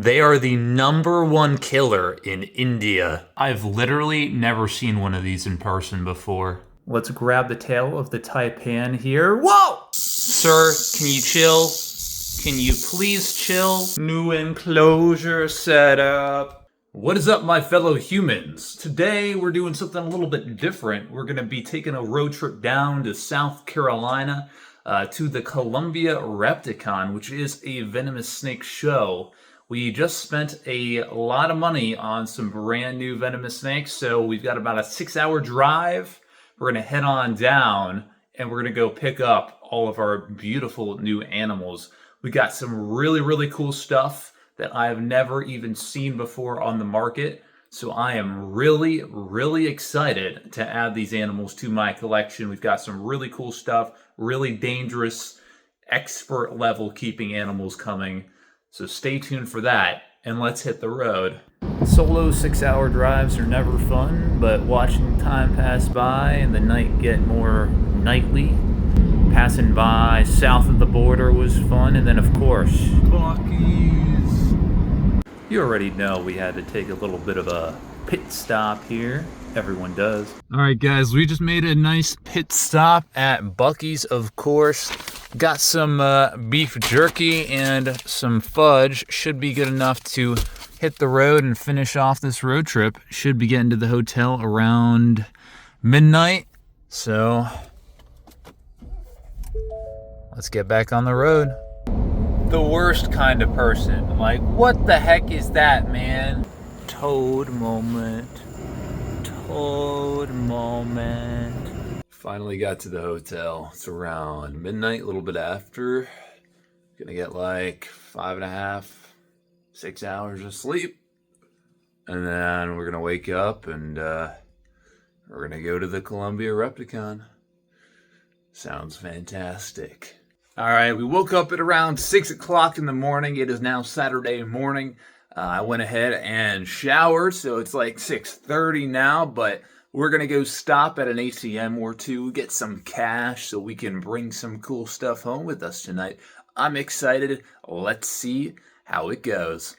They are the #1 killer in India. I've literally never seen one of these in person before. Let's grab the tail of the taipan here. Whoa! Sir, can you chill? Can you please chill? New enclosure setup. What is up, my fellow humans? Today we're doing something a little bit different. We're gonna be taking a road trip down to South Carolina to the Columbia Repticon, which is a venomous snake show. We just spent a lot of money on some brand new venomous snakes, so we've got about a 6-hour drive. We're gonna head on down and we're gonna go pick up all of our beautiful new animals. We got some really cool stuff that I have never even seen before on the market. So I am really excited to add these animals to my collection. We've got some really cool stuff, really dangerous, expert level keeping animals coming. So stay tuned for that, and let's hit the road. Solo 6-hour drives are never fun, but watching time pass by and the night get more nightly, passing by south of the border was fun, and then of course, Buc-ee's. You already know we had to take a little bit of a pit stop here. Everyone does. All right, guys, we just made a nice pit stop at Buc-ee's, of course. Got some beef jerky and some fudge. Should be good enough to hit the road and finish off this road trip. Should be getting to the hotel around midnight. So let's get back on the road. The worst kind of person. Like, what the heck is that, man? Toad moment. Toad moment. Finally got to the hotel. It's around midnight, a little bit after. Gonna get like 5.5, 6 hours of sleep. And then we're gonna wake up and we're gonna go to the Columbia Repticon. Sounds fantastic. All right, we woke up at around 6 o'clock in the morning. It is now Saturday morning. I went ahead and showered, so it's like 6:30 now, but we're going to go stop at an ATM or two, get some cash so we can bring some cool stuff home with us tonight. I'm excited. Let's see how it goes.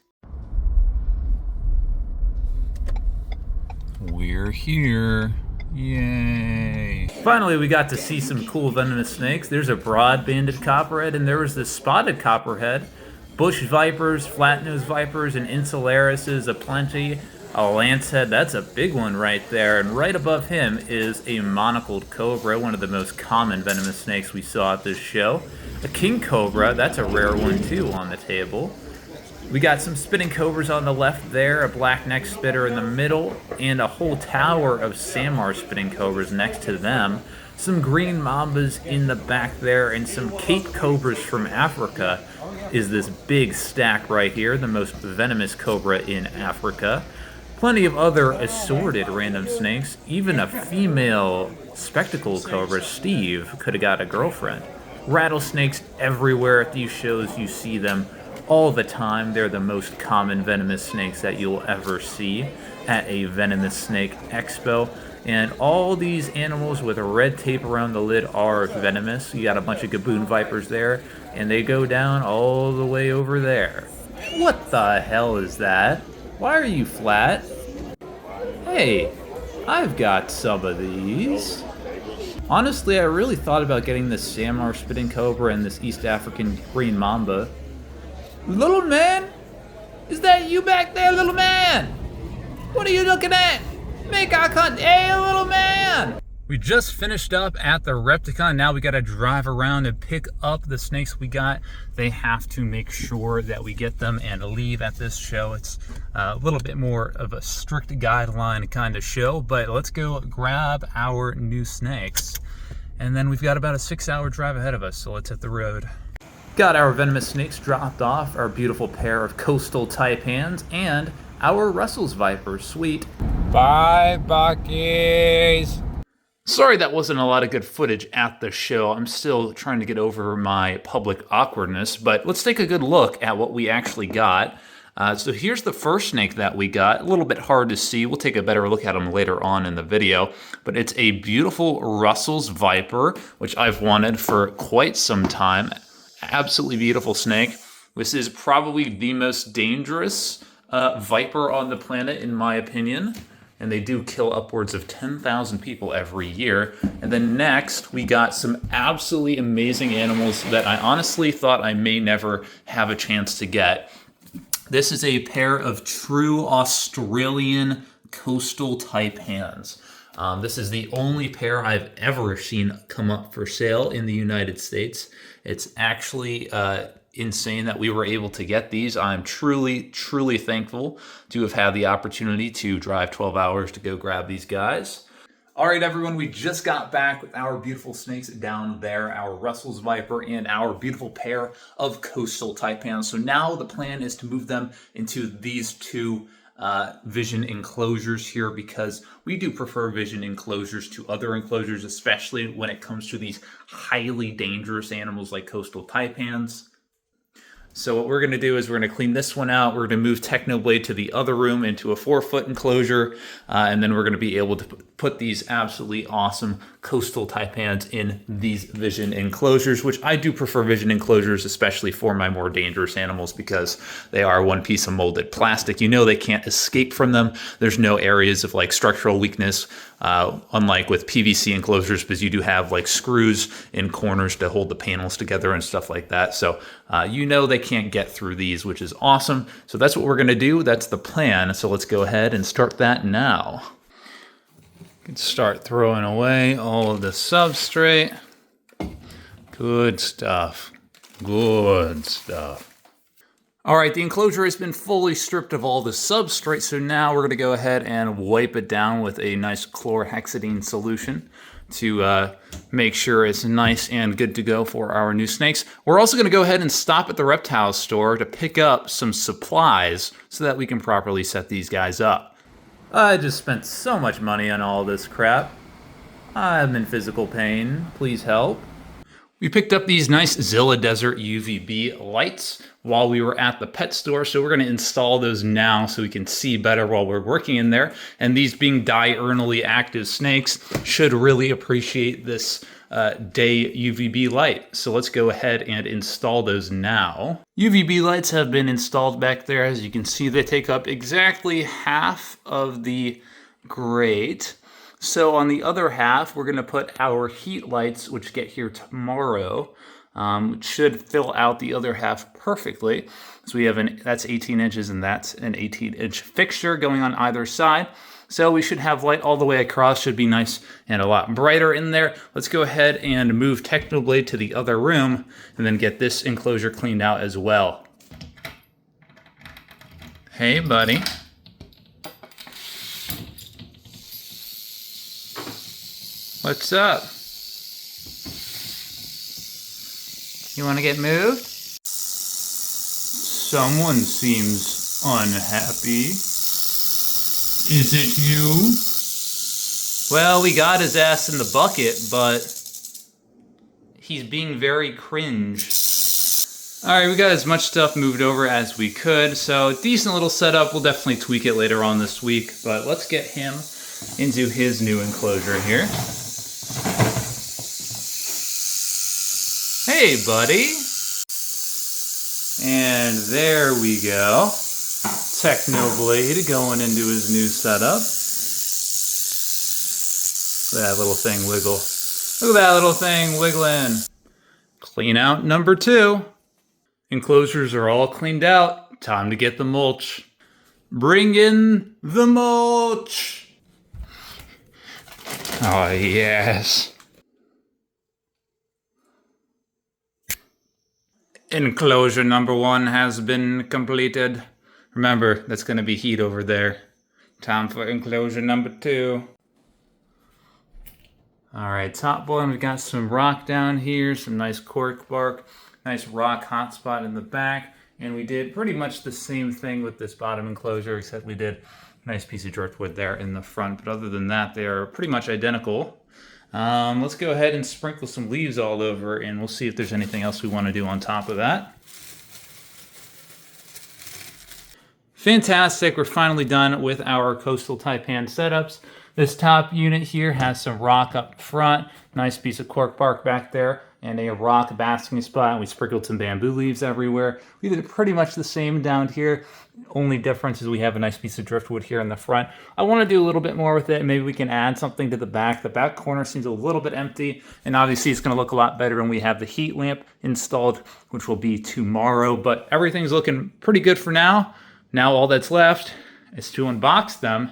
We're here. Yay. Finally, we got to see some cool venomous snakes. There's a broad-banded copperhead, and there was this spotted copperhead. Bush vipers, flat-nosed vipers, and insularis aplenty. A lancehead, that's a big one right there. And right above him is a monocled cobra, one of the most common venomous snakes we saw at this show. A king cobra, that's a rare one too on the table. We got some spitting cobras on the left there, a black neck spitter in the middle, and a whole tower of Samar spitting cobras next to them. Some green mambas in the back there, and some Cape cobras from Africa is this big stack right here, the most venomous cobra in Africa. Plenty of other assorted random snakes, even a female spectacled cobra. Steve could have got a girlfriend. Rattlesnakes everywhere at these shows, you see them all the time. They're the most common venomous snakes that you'll ever see at a venomous snake expo. And all these animals with a red tape around the lid are venomous. You got a bunch of gaboon vipers there, and they go down all the way over there. What the hell is that? Why are you flat? Hey, I've got some of these. Honestly, I really thought about getting this Samar spitting cobra and this East African green mamba. Little man? Is that you back there, little man? What are you looking at? Make eye contact. Hey, little man! We just finished up at the Repticon. Now we gotta drive around and pick up the snakes we got. They have to make sure that we get them and leave at this show. It's a little bit more of a strict guideline kind of show, but let's go grab our new snakes. And then we've got about a 6-hour drive ahead of us, so let's hit the road. Got our venomous snakes dropped off, our beautiful pair of coastal taipans, and our Russell's vipers. Sweet. Bye, Buc-ee's. Sorry that wasn't a lot of good footage at the show. I'm still trying to get over my public awkwardness, but let's take a good look at what we actually got. So here's the first snake that we got. A little bit hard to see. We'll take a better look at him later on in the video. But it's a beautiful Russell's viper, which I've wanted for quite some time. Absolutely beautiful snake. This is probably the most dangerous viper on the planet, in my opinion. And they do kill upwards of 10,000 people every year. And then next, we got some absolutely amazing animals that I honestly thought I may never have a chance to get. This is a pair of true Australian coastal taipans. This is the only pair I've ever seen come up for sale in the United States. It's actually insane that we were able to get these. I'm truly, truly thankful to have had the opportunity to drive 12 hours to go grab these guys. All right, everyone, we just got back with our beautiful snakes down there, our Russell's Viper and our beautiful pair of coastal taipans. So now the plan is to move them into these two vision enclosures here, because we do prefer vision enclosures to other enclosures, especially when it comes to these highly dangerous animals like coastal taipans. So what we're going to do is we're going to clean this one out. We're going to move Technoblade to the other room into a 4-foot enclosure. And then we're going to be able to put these absolutely awesome coastal taipans in these vision enclosures, which I do prefer vision enclosures, especially for my more dangerous animals, because they are one piece of molded plastic. You know they can't escape from them. There's no areas of like structural weakness, unlike with PVC enclosures, because you do have like screws in corners to hold the panels together and stuff like that. So you know they can't get through these, which is awesome. So that's what we're going to do. That's the plan. So let's go ahead and start that now. You can start throwing away all of the substrate. Good stuff. Good stuff. All right, the enclosure has been fully stripped of all the substrate, so now we're going to go ahead and wipe it down with a nice chlorhexidine solution to make sure it's nice and good to go for our new snakes. We're also going to go ahead and stop at the reptile store to pick up some supplies so that we can properly set these guys up. I just spent so much money on all this crap. I'm in physical pain. Please help. We picked up these nice Zilla Desert UVB lights while we were at the pet store, so we're going to install those now so we can see better while we're working in there. And these being diurnally active snakes should really appreciate this day UVB light. So let's go ahead and install those now. UVB lights have been installed back there. As you can see, they take up exactly half of the grate. So on the other half, we're going to put our heat lights, which get here tomorrow, which should fill out the other half perfectly. So we have that's 18 inches and that's an 18-inch fixture going on either side. So we should have light all the way across, should be nice and a lot brighter in there. Let's go ahead and move Technoblade to the other room and then get this enclosure cleaned out as well. Hey, buddy. What's up? You want to get moved? Someone seems unhappy. Is it you? Well, we got his ass in the bucket, but he's being very cringe. Alright, we got as much stuff moved over as we could, so decent little setup. We'll definitely tweak it later on this week, but let's get him into his new enclosure here. Hey, buddy. And there we go. Technoblade going into his new setup. Look at that little thing wiggle. Look at that little thing wiggling. Clean out number 2. Enclosures are all cleaned out. Time to get the mulch. Bring in the mulch. Oh, yes. Enclosure number 1 has been completed. Remember, that's going to be heat over there. Time for enclosure number 2. Alright, top one, we've got some rock down here, some nice cork bark, nice rock hotspot in the back, and we did pretty much the same thing with this bottom enclosure, except we did a nice piece of driftwood there in the front, but other than that, they are pretty much identical. Let's go ahead and sprinkle some leaves all over, and we'll see if there's anything else we want to do on top of that. Fantastic, we're finally done with our coastal taipan setups. This top unit here has some rock up front, nice piece of cork bark back there, and a rock basking spot. We sprinkled some bamboo leaves everywhere. We did pretty much the same down here. Only difference is we have a nice piece of driftwood here in the front. I want to do a little bit more with it. Maybe we can add something to the back. The back corner seems a little bit empty, and obviously it's going to look a lot better when we have the heat lamp installed, which will be tomorrow. But everything's looking pretty good for now. Now all that's left is to unbox them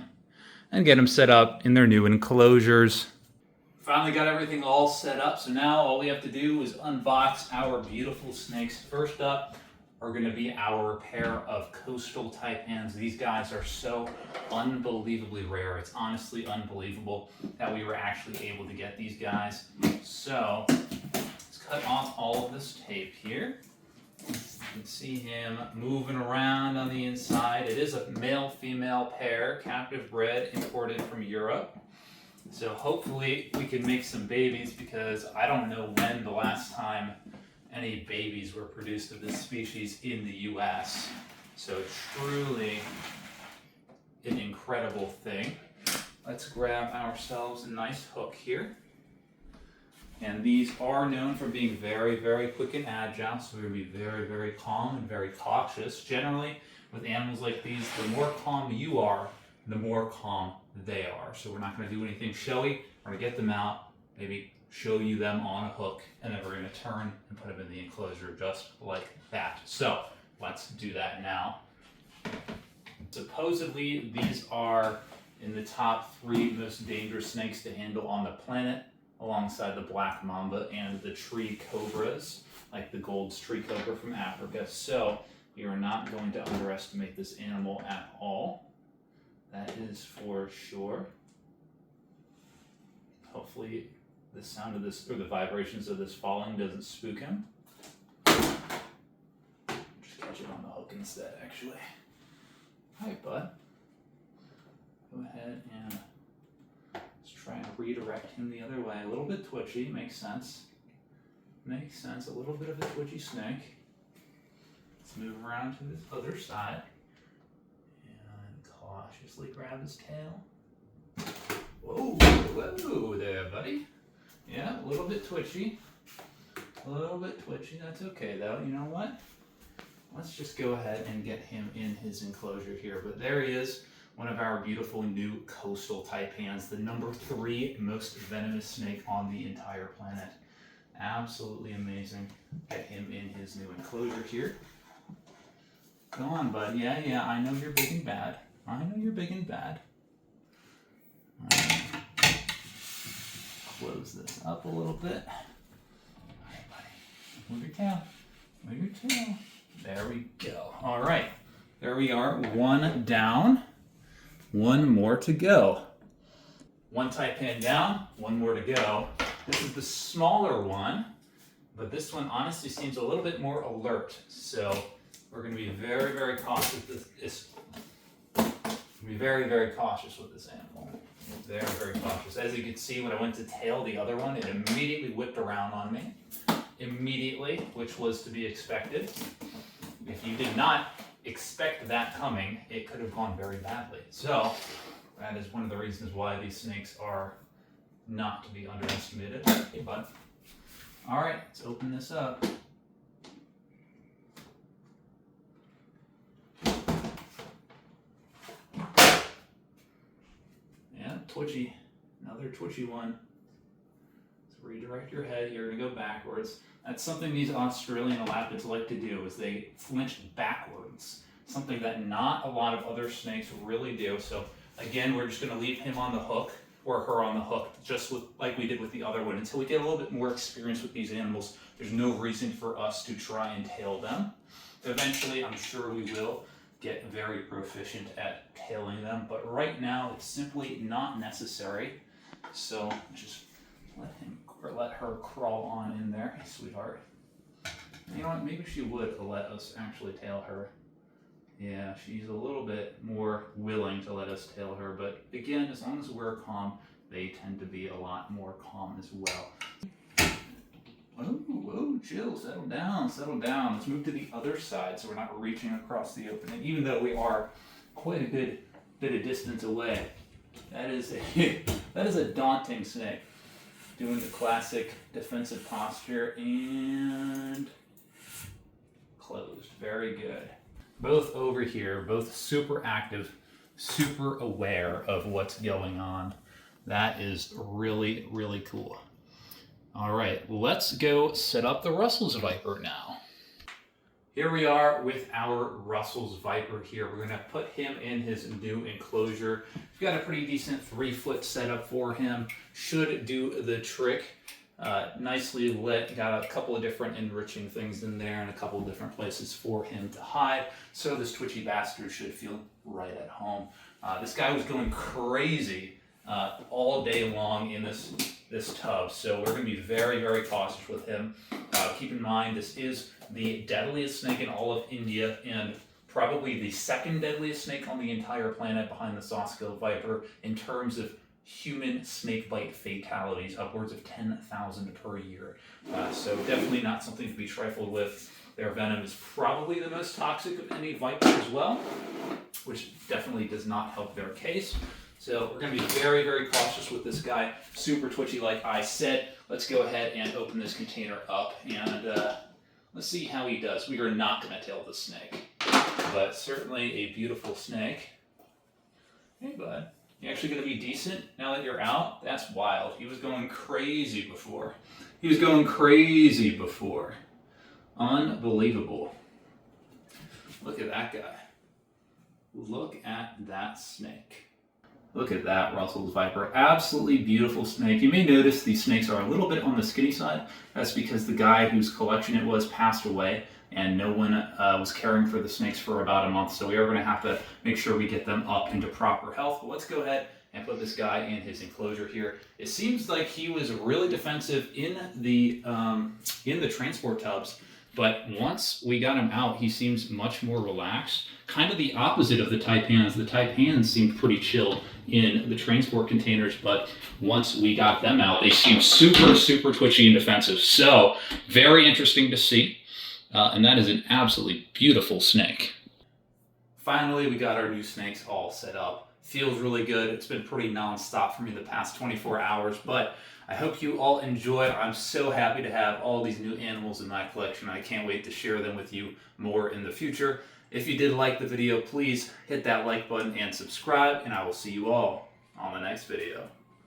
and get them set up in their new enclosures. Finally got everything all set up, so now all we have to do is unbox our beautiful snakes. First up are going to be our pair of coastal taipans. These guys are so unbelievably rare. It's honestly unbelievable that we were actually able to get these guys. So let's cut off all of this tape here. You can see him moving around on the inside. It is a male-female pair, captive bred, imported from Europe. So hopefully we can make some babies, because I don't know when the last time any babies were produced of this species in the US. So truly an incredible thing. Let's grab ourselves a nice hook here. And these are known for being very, very quick and agile, so we're going to be very, very calm and very cautious. Generally, with animals like these, the more calm you are, the more calm they are. So we're not going to do anything showy. We're going to get them out, maybe show you them on a hook, and then we're going to turn and put them in the enclosure just like that. So let's do that now. Supposedly, these are in the top 3 most dangerous snakes to handle on the planet, alongside the black mamba and the tree cobras, like the Gold's tree cobra from Africa. So we are not going to underestimate this animal at all. That is for sure. Hopefully the sound of this, or the vibrations of this falling, doesn't spook him. Just catch it on the hook instead, actually. Hi, bud. Go ahead and try and redirect him the other way. A little bit twitchy, makes sense. Makes sense, a little bit of a twitchy snake. Let's move around to this other side and cautiously grab his tail. Whoa, whoa there, buddy. Yeah, a little bit twitchy. A little bit twitchy, that's okay though. You know what? Let's just go ahead and get him in his enclosure here. But there he is. One of our beautiful new coastal taipans, the number 3 most venomous snake on the entire planet. Absolutely amazing. Get him in his new enclosure here. Go on, bud. Yeah, I know you're big and bad. I know you're big and bad. Close this up a little bit. All right, buddy. Move your tail. Move your tail. There we go. All right. There we are. 1 down. 1 more to go. 1 taipan down, 1 more to go. This is the smaller one, but this one honestly seems a little bit more alert. So we're going to be very, very cautious with this. Be very, very cautious with this animal. Very, very cautious. As you can see, when I went to tail the other one, it immediately whipped around on me. Immediately, which was to be expected. If you did not expect that coming, it could have gone very badly. So that is one of the reasons why these snakes are not to be underestimated. Hey, bud. All right, let's open this up. Yeah, twitchy. Another twitchy one. Let's redirect your head. You're going to go backwards. That's something these Australian elapids like to do, is they flinch backwards. Something that not a lot of other snakes really do. So again, we're just going to leave him on the hook, or her on the hook, just like we did with the other one. Until we get a little bit more experience with these animals, there's no reason for us to try and tail them. Eventually, I'm sure we will get very proficient at tailing them, but right now it's simply not necessary. So just let him, or let her crawl on in there. Hey, sweetheart. You know what, maybe she would let us actually tail her. Yeah, she's a little bit more willing to let us tail her, but again, as long as we're calm, they tend to be a lot more calm as well. Whoa, chill, settle down, settle down. Let's move to the other side so we're not reaching across the opening, even though we are quite a good bit of distance away. That is a daunting snake. Doing the classic defensive posture and closed. Very good. Both over here, both super active, super aware of what's going on. That is really, really cool. All right, let's go set up the Russell's Viper now. Here we are with our Russell's Viper here. We're gonna put him in his new enclosure. We've got a pretty decent 3-foot setup for him. Should do the trick. Nicely lit, got a couple of different enriching things in there and a couple of different places for him to hide. So this twitchy bastard should feel right at home. This guy was going crazy all day long in this tub, so we're going to be very, very cautious with him. Keep in mind, this is the deadliest snake in all of India and probably the second deadliest snake on the entire planet behind the Sasko viper in terms of human snakebite fatalities, upwards of 10,000 per year. So definitely not something to be trifled with. Their venom is probably the most toxic of any viper as well, which definitely does not help their case. So we're going to be very, very cautious with this guy. Super twitchy, like I said. Let's go ahead and open this container up and let's see how he does. We are not going to tail the snake, but certainly a beautiful snake. Hey, bud. You actually going to be decent now that you're out? That's wild. He was going crazy before. Unbelievable. Look at that guy. Look at that snake. Look at that Russell's Viper. Absolutely beautiful snake. You may notice these snakes are a little bit on the skinny side. That's because the guy whose collection it was passed away and no one was caring for the snakes for about a month. So we are going to have to make sure we get them up into proper health. But let's go ahead and put this guy in his enclosure here. It seems like he was really defensive in the transport tubs. But once we got him out, he seems much more relaxed. Kind of the opposite of the taipans. The taipans seemed pretty chill in the transport containers, but once we got them out, they seemed super, super twitchy and defensive. So, very interesting to see. And that is an absolutely beautiful snake. Finally, we got our new snakes all set up. Feels really good. It's been pretty non-stop for me the past 24 hours, but I hope you all enjoyed. I'm so happy to have all these new animals in my collection. I can't wait to share them with you more in the future. If you did like the video, please hit that like button and subscribe, and I will see you all on the next video.